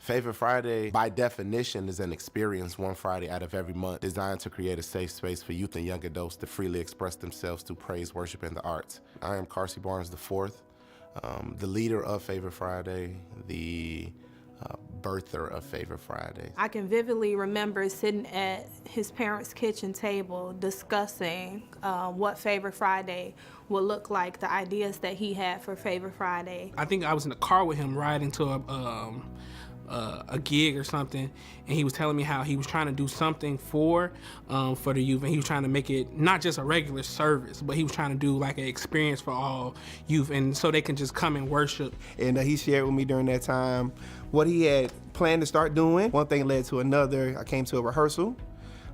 Favorite Friday, by definition, is an experience one Friday out of every month designed to create a safe space for youth and young adults to freely express themselves through praise, worship, and the arts. I am Carsey Barnes IV, the leader of Favorite Friday, the birther of Favorite Friday. I can vividly remember sitting at his parents' kitchen table discussing what Favorite Friday would look like, the ideas that he had for Favorite Friday. I think I was in the car with him riding to a gig or something, and he was telling me how he was trying to do something for the youth, and he was trying to make it not just a regular service, but he was trying to do like an experience for all youth, and so they can just come and worship. And he shared with me during that time what he had planned to start doing. One thing led to another. I came to a rehearsal,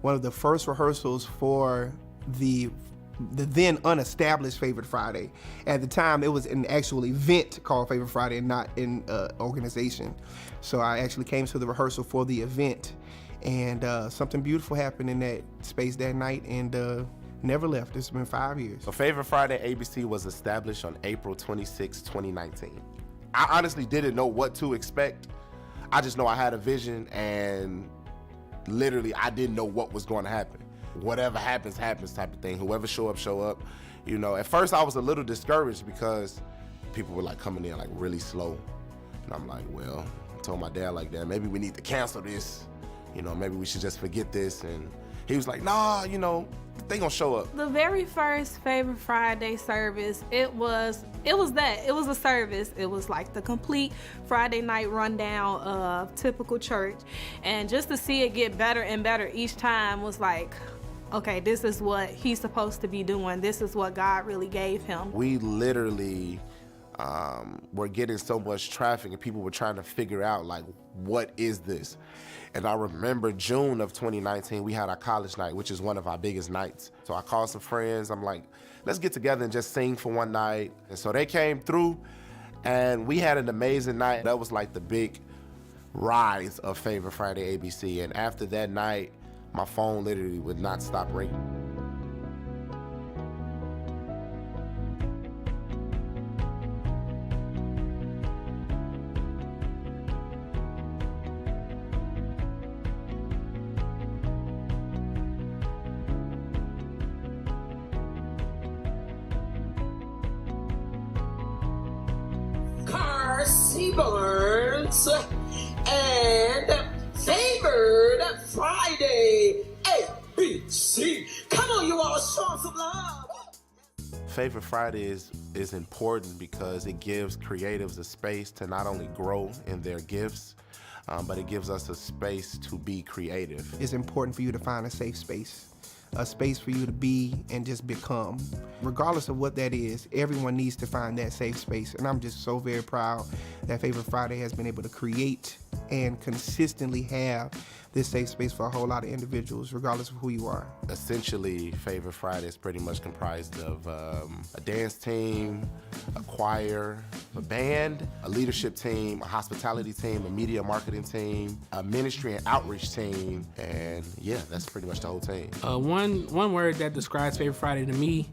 one of the first rehearsals for the then unestablished Favorite Friday. At the time, it was an actual event called Favorite Friday and not an organization. So I actually came to the rehearsal for the event, and something beautiful happened in that space that night, and never left. It's been 5 years. So Favorite Friday ABC was established on April 26, 2019. I honestly didn't know what to expect. I just know I had a vision, and literally I didn't know what was going to happen. Whatever happens, happens type of thing. Whoever show up. You know, at first I was a little discouraged because people were like coming in like really slow. And I'm like, well, I told my dad like that, maybe we need to cancel this. You know, maybe we should just forget this. And he was like, nah, you know, they gonna show up. The very first Favorite Friday service, it was a service. It was like the complete Friday night rundown of typical church. And just to see it get better and better each time was like, okay, this is what he's supposed to be doing. This is what God really gave him. We literally were getting so much traffic, and people were trying to figure out like, what is this? And I remember June of 2019, we had our college night, which is one of our biggest nights. So I called some friends. I'm like, let's get together and just sing for one night. And so they came through, and we had an amazing night. That was like the big rise of Favorite Friday ABC. And after that night, my phone literally would not stop ringing. Carsey Barnes and Favored Friday ABC. Come on, you all, show some love. Favorite Friday is important because it gives creatives a space to not only grow in their gifts, but it gives us a space to be creative. It's important for you to find a safe space, a space for you to be and just become. Regardless of what that is, everyone needs to find that safe space. And I'm just so very proud that Favorite Friday has been able to create and consistently have this safe space for a whole lot of individuals, regardless of who you are. Essentially, Favorite Friday is pretty much comprised of a dance team, a choir, a band, a leadership team, a hospitality team, a media marketing team, a ministry and outreach team, and yeah, that's pretty much the whole team. One word that describes Favorite Friday to me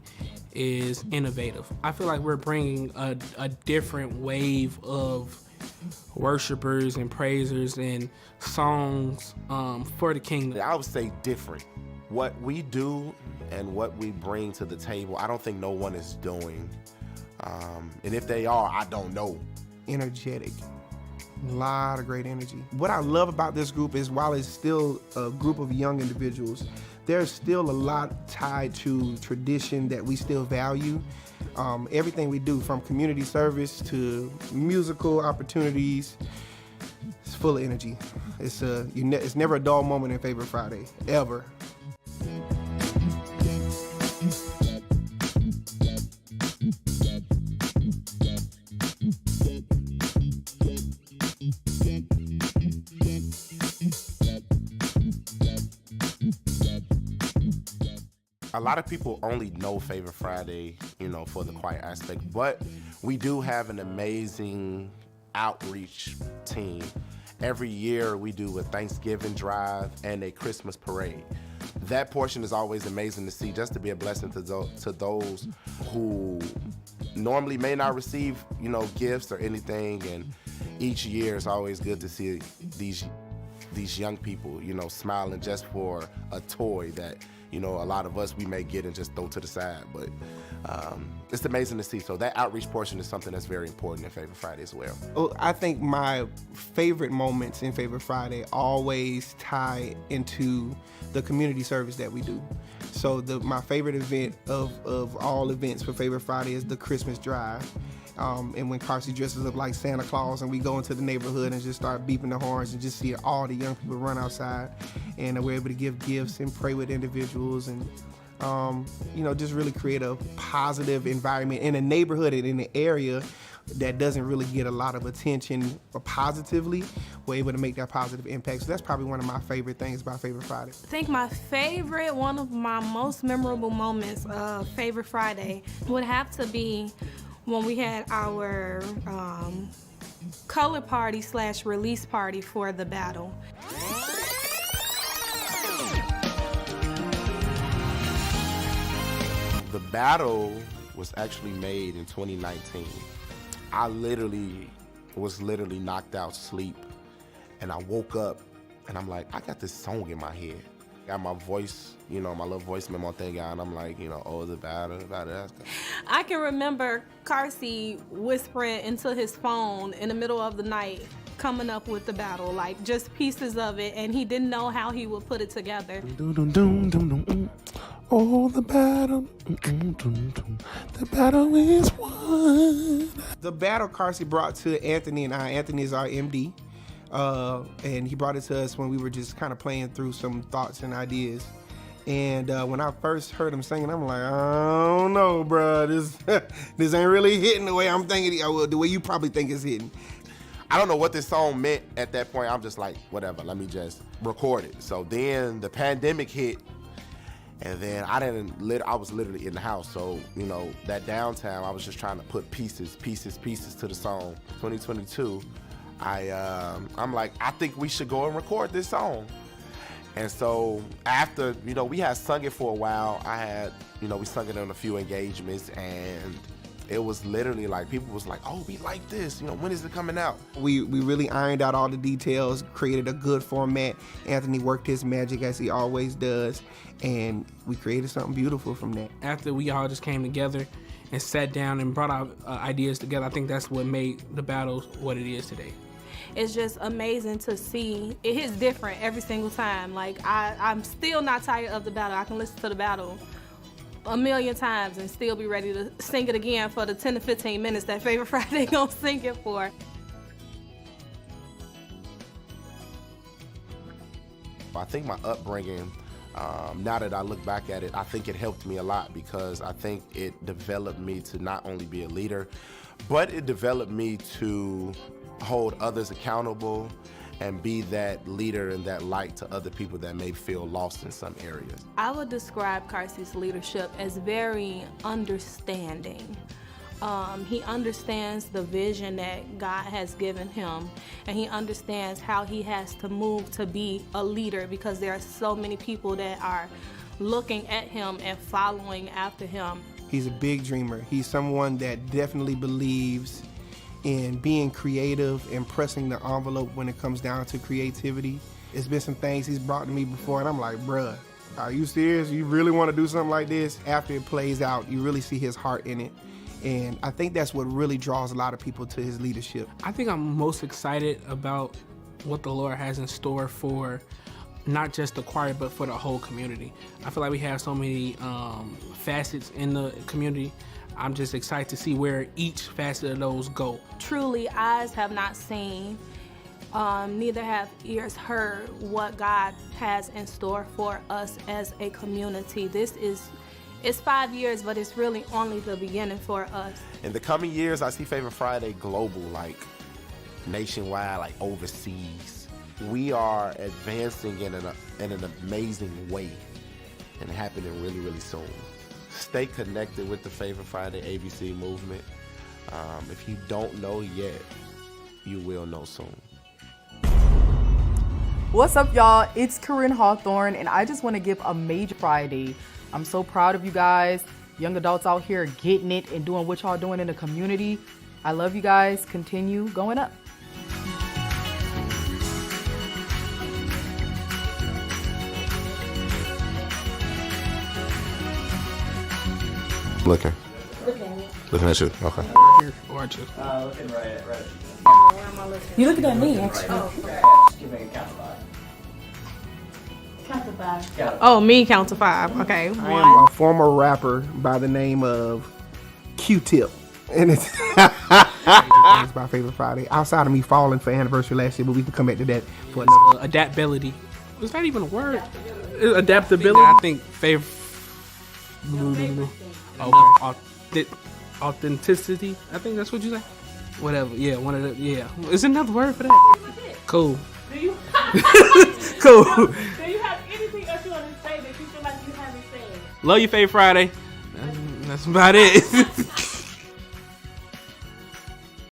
is innovative. I feel like we're bringing a different wave of worshipers and praisers and songs for the kingdom. I would say different. What we do and what we bring to the table, I don't think no one is doing. And if they are, I don't know. Energetic. A lot of great energy. What I love about this group is while it's still a group of young individuals, there's still a lot tied to tradition that we still value. Everything we do, from community service to musical opportunities, it's full of energy. It's never a dull moment in Favorite Friday, ever. A lot of people only know Favorite Friday, you know, for the choir aspect, but we do have an amazing outreach team. Every year we do a Thanksgiving drive and a Christmas parade. That portion is always amazing to see, just to be a blessing to those who normally may not receive, you know, gifts or anything. And each year it's always good to see these young people, smiling just for a toy that, a lot of us, we may get and just throw to the side. But it's amazing to see. So that outreach portion is something that's very important in Favorite Friday as well. Oh, I think my favorite moments in Favorite Friday always tie into the community service that we do. So my favorite event of all events for Favorite Friday is the Christmas drive. And when Carsey dresses up like Santa Claus and we go into the neighborhood and just start beeping the horns and just see all the young people run outside, and we're able to give gifts and pray with individuals and just really create a positive environment in a neighborhood and in an area that doesn't really get a lot of attention positively. We're able to make that positive impact. So that's probably one of my favorite things about Favorite Friday. I think one of my most memorable moments of Favorite Friday would have to be when we had our color party / release party for the battle. The battle was actually made in 2019. I was knocked out sleep, and I woke up and I'm like, I got this song in my head. Got my voice, my little voice memo thing out, and I'm like, the battle. I can remember Carsey whispering into his phone in the middle of the night, coming up with the battle, like just pieces of it, and he didn't know how he would put it together. Oh, the battle. The battle is won. The battle Carsey brought to Anthony and I. Anthony is our MD. And he brought it to us when we were just kind of playing through some thoughts and ideas. And when I first heard him singing, I'm like, I don't know, bro. This ain't really hitting the way I'm thinking, the way you probably think it's hitting. I don't know what this song meant at that point. I'm just like, whatever, let me just record it. So then the pandemic hit, and then I was literally in the house. So, that downtime, I was just trying to put pieces to the song. 2022, I'm like, I think we should go and record this song. And so after, we had sung it for a while. We sung it on a few engagements, and it was literally like, people was like, oh, we like this, when is it coming out? We really ironed out all the details, created a good format. Anthony worked his magic as he always does, and we created something beautiful from that. After we all just came together and sat down and brought our ideas together, I think that's what made the battle what it is today. It's just amazing to see. It hits different every single time. Like, I'm still not tired of the battle. I can listen to the battle a million times and still be ready to sing it again for the 10 to 15 minutes that Favorite Friday gonna sing it for. I think my upbringing, now that I look back at it, I think it helped me a lot, because I think it developed me to not only be a leader, but it developed me to hold others accountable and be that leader and that light to other people that may feel lost in some areas. I would describe Carsey's leadership as very understanding. He understands the vision that God has given him, and he understands how he has to move to be a leader, because there are so many people that are looking at him and following after him. He's a big dreamer. He's someone that definitely believes in being creative and pressing the envelope when it comes down to creativity. It's been some things he's brought to me before, and I'm like, bruh, are you serious? You really want to do something like this? After it plays out, you really see his heart in it. And I think that's what really draws a lot of people to his leadership. I think I'm most excited about what the Lord has in store for not just the choir, but for the whole community. I feel like we have so many facets in the community. I'm just excited to see where each facet of those go. Truly, eyes have not seen, neither have ears heard what God has in store for us as a community. It's 5 years, but it's really only the beginning for us. In the coming years, I see Favorite Friday global, like nationwide, like overseas. We are advancing in an amazing way, and happening really, really soon. Stay connected with the Favorite Friday ABC movement. If you don't know yet, you will know soon. What's up, y'all? It's Corinne Hawthorne, and I just want to give a major Friday. I'm so proud of you guys, young adults out here getting it and doing what y'all doing in the community. I love you guys. Continue going up. looking? Looking at you. Okay. Or just Looking right at You looking at me, actually. Give me a count of five. Count to five. Oh, me count to 5. Okay. I am a former rapper by the name of Q-Tip. And it's my favorite Friday. Outside of me falling for anniversary last year, but we can come back to that for another. adaptability. Is that even a word? Adaptability. I think favorite. Authenticity. I think that's what you say. Whatever. Yeah, one of the. Yeah. Is there another word for that? Cool. Do you Cool. do you have anything else you want to say that you feel like you haven't said? Love your favorite Friday. That's about it.